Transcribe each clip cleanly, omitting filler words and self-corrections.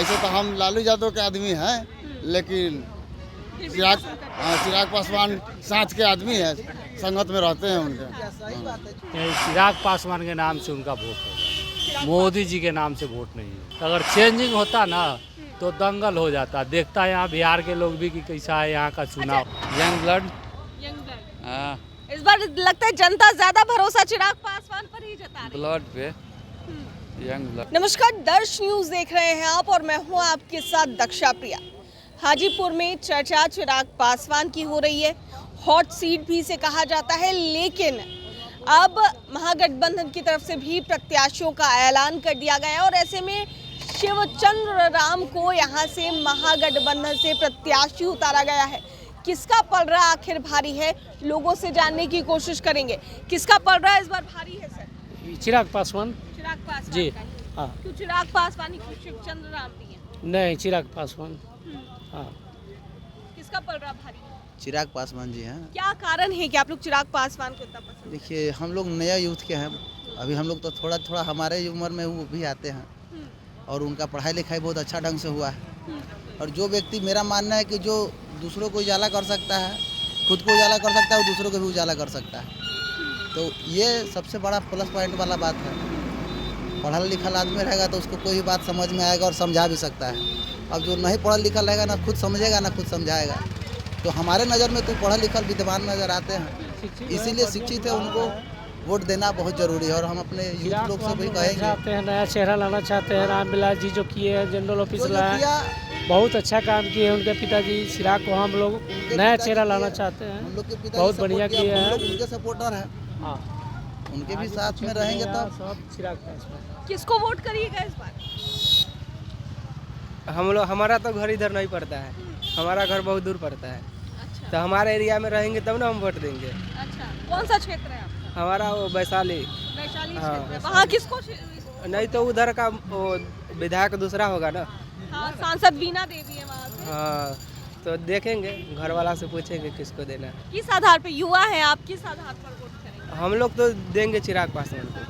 ऐसे तो हम लालू यादव के आदमी हैं, लेकिन चिराग पासवान साथ के आदमी है, संगत में रहते हैं उनके। चिराग पासवान के नाम से उनका वोट होगा, मोदी जी के नाम से वोट नहीं है। अगर चेंजिंग होता ना तो दंगल हो जाता। देखता है यहाँ बिहार के लोग भी कि कैसा है यहाँ का चुनाव। Young blood. हाँ, इस बार लगता है जनता ज्यादा भरोसा चिराग पासवान पर ही जता रही है। ब्लड पे यंग ब्लड। नमस्कार, दर्श न्यूज देख रहे हैं आप और मैं हूं आपके साथ दक्षा प्रिया। हाजीपुर में चर्चा चिराग पासवान की हो रही है, हॉट सीट भी से कहा जाता है, लेकिन अब महागठबंधन की तरफ से भी प्रत्याशियों का ऐलान कर दिया गया है और ऐसे में शिवचंद्र राम को यहां से महागठबंधन से प्रत्याशी उतारा गया है। किसका पलड़ा आखिर भारी है, लोगों से जानने की कोशिश करेंगे। किसका पलड़ा इस बार भारी है सर? चिराग पासवान। चिराग पासवान जी, का ही। हाँ। क्यों चिराग पासवान ही, क्यों शिवचंद्र राम भी है? नहीं, चिराग पासवान। हाँ। किसका पलड़ा भारी है? चिराग पासवान जी हैं। क्या कारण है कि आप लोग चिराग पासवान को इतना पसंद? देखिए, हम लोग नया यूथ के हैं, अभी हम लोग तो थोड़ा थोड़ा हमारे उम्र में वो भी आते हैं और उनका पढ़ाई लिखाई बहुत अच्छा ढंग से हुआ है। और जो व्यक्ति, मेरा मानना है कि जो दूसरों को उजाला कर सकता है, खुद को उजाला कर सकता है, वो दूसरों को भी उजाला कर सकता है। तो ये सबसे बड़ा प्लस पॉइंट वाला बात है। पढ़ा लिखा आदमी रहेगा तो उसको कोई बात समझ में आएगा और समझा भी सकता है। अब जो नहीं पढ़ा लिखा रहेगा, ना खुद समझेगा ना खुद समझाएगा। तो हमारे नज़र में तो पढ़ा लिखा विद्वान नज़र आते हैं, इसीलिए शिक्षित है, उनको वोट देना बहुत जरूरी है। और हम अपने यूथ लोग से भी कहेंगे, चाहते हैं नया चेहरा लाना चाहते हैं। रामविलास जी जो किए हैं, जनरल ऑफिस लाया, बहुत अच्छा काम किए हैं उनके पिताजी। चिराग को हम लोग नया चेहरा लाना चाहते हैं, हम लोग के पिताजी बहुत बढ़िया किए हैं। उनके सपोर्टर हैं, हाँ, उनके भी साथ में रहेंगे तब। सब चिराग पासवान। किसको वोट करिएगा इस बार? हम लोग, हमारा तो घर इधर नहीं पड़ता है, हमारा घर बहुत दूर पड़ता है। अच्छा, तो हमारे एरिया में रहेंगे तब ना हम वोट देंगे। अच्छा, कौन सा क्षेत्र है आपका? हमारा वो वैशाली। वैशाली हाँ। क्षेत्र है। वहाँ किसको नहीं तो उधर का वो विधायक दूसरा होगा ना। हाँ, सांसद वीणा देवी है वहाँ से। हाँ, तो देखेंगे, घर वाला से पूछेंगे किसको देना है। किस आधार पे? युवा है आप, किस आधार पर वोट करेंगे? हम लोग तो देंगे चिराग पासवान को।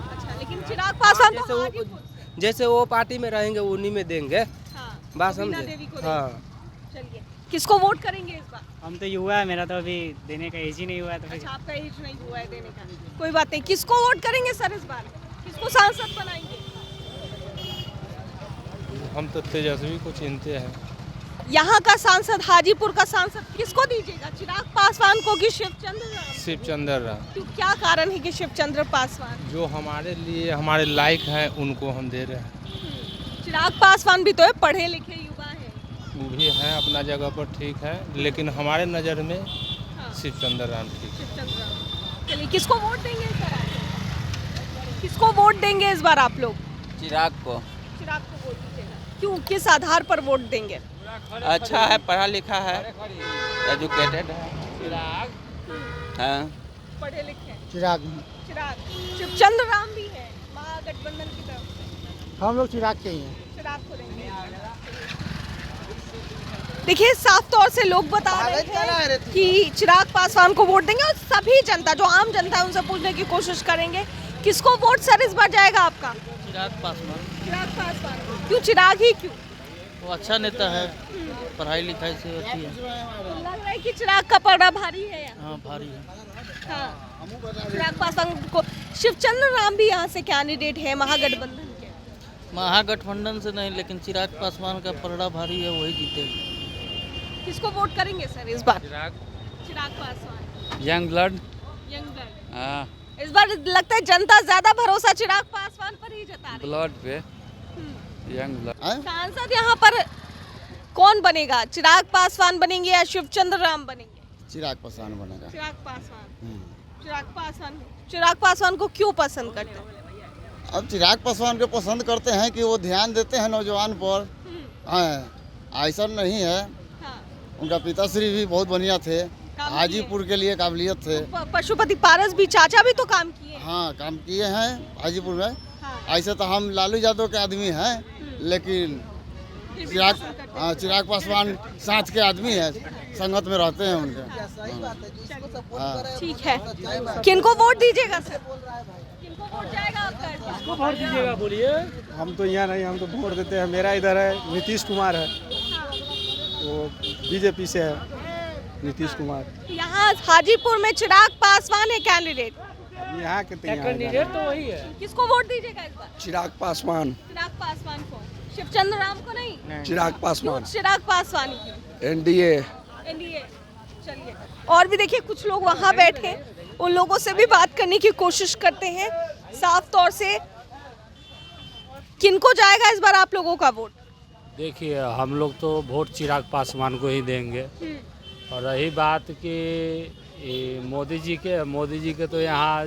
अच्छा, लेकिन चिराग पासवान जैसे तो वो- हाजीपुर से। जैसे वो पार्टी में रहेंगे उन्हीं में देंगे। हाँ, बात वीणा समझे? देवी को हाँ। देंगे। चलिए, किसको वोट करेंगे इस बार? हम तो युवा है, मेरा तो अभी देने का एज ही नहीं हुआ है, तो अच्छा, आपका एज नहीं हुआ है देने का। कोई बात नहीं। किसको वोट करेंगे सर इस बार? किसको सांसद बनाएंगे? हम तो तेजस्वी को चिंते हैं। यहाँ का सांसद, हाजीपुर का सांसद किसको दीजिएगा? चिराग पासवान को कि शिवचंद्र राम? शिवचंद्र राम, क्यों, क्या कारण है कि शिवचंद्र पासवान? जो हमारे लिए हमारे लायक हैं उनको हम दे रहे हैं। चिराग पासवान भी तो है, पढ़े लिखे युवा है। वो भी हैं अपना जगह पर, ठीक है, लेकिन हमारे नज़र में हाँ, शिवचंद्र राम ठीक है। शिवचंद्र राम। चलिए, किसको वोट देंगे इस बार आप लोग? किसको वोट देंगे इस बार आप लोग? चिराग को। चिराग को वोट दीजिएगा। क्यों, किस आधार पर वोट देंगे? अच्छा है, पढ़ा लिखा है, एजुकेटेड है। चिराग। हाँ, पढ़े लिखे हैं। चिराग, चिराग। शिवचंद्र राम भी है महागठबंधन की तरफ से। हम लोग चिराग के ही हैं। चिराग को देंगे। देखिए, साफ तौर से लोग बता रहे हैं कि चिराग पासवान को वोट देंगे और सभी जनता, जो आम जनता है, उनसे पूछने की कोशिश करेंगे किसको वोट सर इस बार जाएगा आपका? चिराग पासवान। चिराग पासवान। क्यों चिराग ही क्यों? वो अच्छा नेता है, पढ़ाई लिखाई से अच्छी है। तो लग रहा है कि चिराग का पलड़ा भारी है यहाँ। हाँ, भारी है। हाँ, चिराग पासवान को। शिवचंद्र राम भी यहाँ से कैंडिडेट है महागठबंधन के। महागठबंधन से नहीं, लेकिन चिराग पासवान का पलड़ा भारी है, वही जीतेगा। किसको वोट करेंगे सर इस बार? Chirag Paswan. Young blood. Young blood. हाँ, इस बार लगता है जनता ज्यादा भरोसा चिराग पासवान पर ही जता रही है। ब्लड पे यंग ब्लड। सांसद यहाँ पर कौन बनेगा? चिराग पासवान बनेंगे या शिवचंद्र राम बनेंगे? चिराग पासवान बनेगा। चिराग पासवान। चिराग पासवान। चिराग पासवान को क्यों पसंद करते हैं? अब चिराग पासवान को पसंद करते हैं कि वो ध्यान देते हैं नौजवान पर। हाँ, ऐसा नहीं है, हाँ। उनका पिताश्री भी बहुत बढ़िया थे, हाजीपुर के लिए काबिलियत थे। पशुपति पारस भी, चाचा भी तो काम किए। हाँ, काम किए हैं हाजीपुर में। हाँ। ऐसे तो हम लालू यादव के आदमी हैं, लेकिन चिराग पासवान साथ के आदमी है, संगत में रहते हैं उनके। ठीक है, किनको वोट दीजिएगा सर? किनको वोट जाएगा आपका इस बार? किसको वोट दीजिएगा बोलिए। हम तो यहाँ नहीं, हम तो वोट देते हैं। मेरा इधर है नीतीश कुमार है, वो बीजेपी से है, नीतीश कुमार। यहाँ हाजीपुर में चिराग पासवान है कैंडिडेट, यहाँ के कैंडिडेट तो वही है। किसको वोट दीजिएगा इस बार? चिराग पासवान। चिराग पासवान को, शिवचंद्र राम को नहीं? चिराग क्यों चिराग पासवान ही क्यों? एनडीए। एनडीए। चलिए, और भी देखिए कुछ लोग वहाँ बैठे, उन लोगों से भी बात करने की कोशिश करते हैं। साफ तौर से किनको जाएगा इस बार आप लोगों का वोट? देखिए हम लोग तो वोट चिराग पासवान को ही देंगे। और रही बात कि मोदी जी के तो यहाँ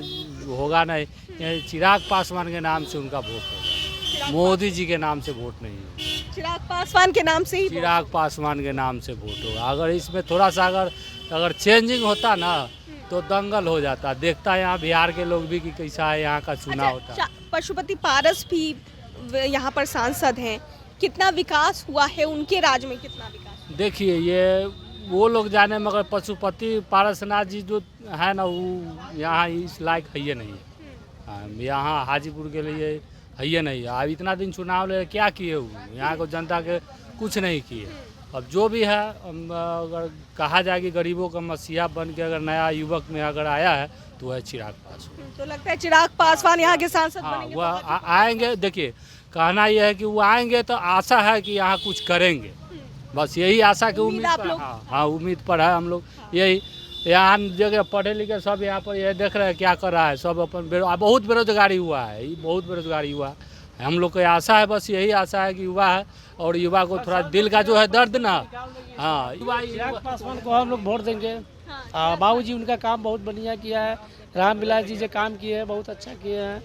होगा नहीं, यहाँ चिराग पासवान के नाम से उनका वोट होगा। मोदी जी के नाम से वोट नहीं है, चिराग पासवान के नाम से ही चिराग पासवान के नाम से वोट होगा। अगर इसमें थोड़ा सा अगर चेंजिंग होता ना तो दंगल हो जाता। देखता है यहाँ बिहार के लोग भी कि कैसा है यहाँ का चुनाव होता। पशुपति पारस भी यहाँ पर सांसद हैं, कितना विकास हुआ है उनके राज में, कितना विकास? देखिए ये वो लोग जाने, मगर पशुपति पारसनाथ जी जो है ना वो यहाँ इस लायक है ही नहीं है। यहाँ हाजीपुर के लिए है ही नहीं है। अब इतना दिन चुनाव ले क्या किए वो, यहाँ को जनता के कुछ नहीं किए। अब जो भी है, अगर कहा जाए कि गरीबों का मसीहा बन के अगर नया युवक में अगर आया है तो वह चिराग पासवान। तो लगता है चिराग पासवान यहाँ के सांसद बनेंगे? वो आएंगे। देखिए कहना यह है कि वो आएंगे तो आशा है कि यहाँ कुछ करेंगे, बस यही आशा की उम्मीद पर। हाँ उम्मीद पर है हम लोग। यही यहाँ जगह पढ़े लिखे सब यहाँ पर यह देख रहे हैं क्या कर रहा है सब। अपन बहुत बेरोजगारी हुआ है, बहुत बेरोजगारी हुआ है। हम लोग को आशा है, बस यही आशा है कि युवा है और युवा को थोड़ा दिल का जो है दर्द ना। हाँ चिराग पासवान को हम लोग वोट देंगे। बाबूजी उनका काम बहुत बढ़िया किया है, रामविलास जी जो काम किए हैं बहुत अच्छा किए हैं।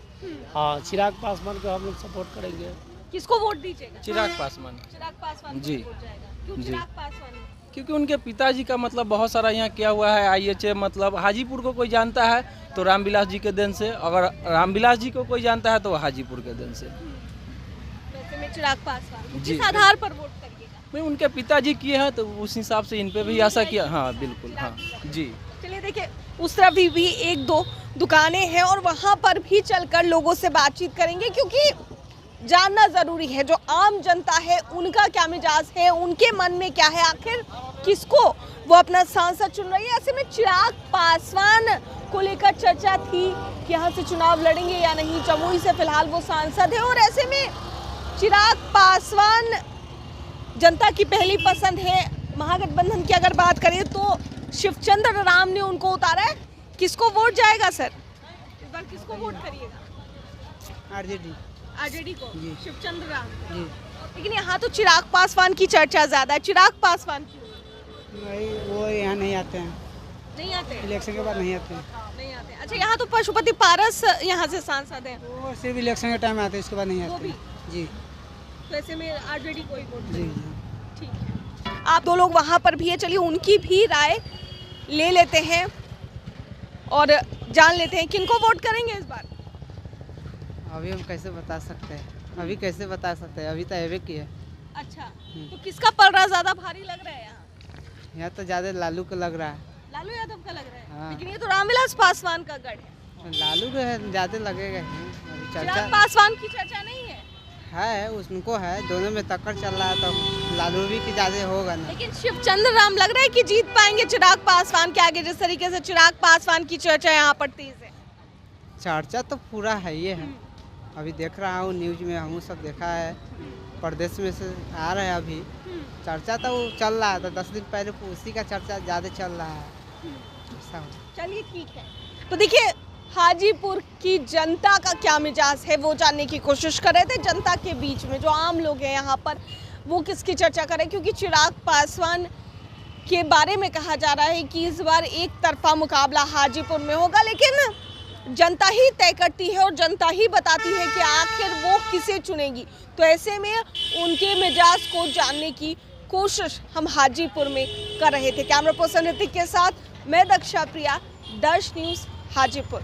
हाँ चिराग पासवान को हम लोग सपोर्ट करेंगे। किसको वोट दीजिएगा? चिराग पासवान। चिराग पासवान जी। को वोट जाएगा। क्यों जी। चिराग पासवान? क्योंकि उनके पिताजी का मतलब बहुत सारा यहाँ किया हुआ है। IHA मतलब हाजीपुर को कोई जानता है तो रामविलास जी के देन से, अगर रामविलास जी को कोई जानता है तो हाजीपुर के देन से। वैसे में चिराग पासवान जी। किस आधार पर वोट करिएगा? मैं उनके पिताजी किए हैं तो उस हिसाब से इन पे भी आशा किया। हाँ बिल्कुल। हाँ जी। चलिए देखिए उस तरफ भी एक दो दुकानें हैं और वहाँ पर भी चलकर लोगों से बातचीत करेंगे, क्योंकि जानना जरूरी है जो आम जनता है उनका क्या मिजाज है, उनके मन में क्या है, आखिर किसको वो अपना सांसद चुन रही है। ऐसे में चिराग पासवान को लेकर चर्चा थी कि यहाँ से चुनाव लड़ेंगे या नहीं। जमुई से फिलहाल वो सांसद है और ऐसे में चिराग पासवान जनता की पहली पसंद है। महागठबंधन की अगर बात करें तो शिवचंद्र राम ने उनको उतारा है। किसको वोट जाएगा सर इस बार? किसको वोट करिएगा? आरजेडी को, शिवचंद्र राम। लेकिन यहाँ तो चिराग पासवान की चर्चा ज्यादा है। चिराग पासवान नहीं, वो यहाँ नहीं आते हैं, नहीं आते? इलेक्शन के बाद नहीं आते हैं। नहीं आते। अच्छा यहाँ तो पशुपति पारस यहाँ से सांसद है, वो सिर्फ इलेक्शन के टाइम आते हैं, इसके बाद नहीं वो आते भी। जी। तो ऐसे में आरजेडी को ही वोट जी ठीक है। आप दो लोग वहाँ पर भी है, चलिए उनकी भी राय ले लेते हैं और जान लेते हैं किनको वोट करेंगे इस बार। अभी हम कैसे बता सकते हैं, अभी कैसे बता सकते हैं, अभी तो एवे की है। अच्छा तो किसका पलड़ा ज्यादा भारी लग रहा है यहाँ? यहाँ तो ज़्यादा लालू को लग रहा है। लालू यादव का लग रहा है। हाँ। लेकिन ये तो रामविलास पासवान का गढ़ है। लालू को है ज़्यादा लगेगा ही। अभी चिराग चर्चा पासवान की चर्चा नहीं है, है उनको है, दोनों में टक्कर चल रहा है तो लालू भी की ज़्यादा होगा ना। लेकिन शिवचंद्र राम लग रहा है कि जीत पाएंगे चिराग पासवान के आगे। जिस तरीके से चिराग पासवान की चर्चा यहाँ पर तेज है। चर्चा तो पूरा है ये है, अभी देख रहा हूँ न्यूज में, हम सब देखा है, प्रदेश में से आ रहे हैं अभी। चर्चा तो चल रहा था 10 दिन पहले, उसी का चर्चा ज़्यादा चल रहा है। ऐसा हो। चलिए ठीक है। तो देखिए हाजीपुर की जनता का क्या मिजाज है वो जानने की कोशिश कर रहे थे। जनता के बीच में जो आम लोग हैं यहाँ पर वो किसकी चर्चा करें, क्योंकि चिराग पासवान के बारे में कहा जा रहा है कि इस बार एक तरफा मुकाबला हाजीपुर में होगा। लेकिन जनता ही तय करती है और जनता ही बताती है कि आखिर वो किसे चुनेगी। तो ऐसे में उनके मिजाज को जानने की कोशिश हम हाजीपुर में कर रहे थे। कैमरा पर्सन ऋतिक के साथ मैं दक्षा प्रिया, दर्श न्यूज़ हाजीपुर।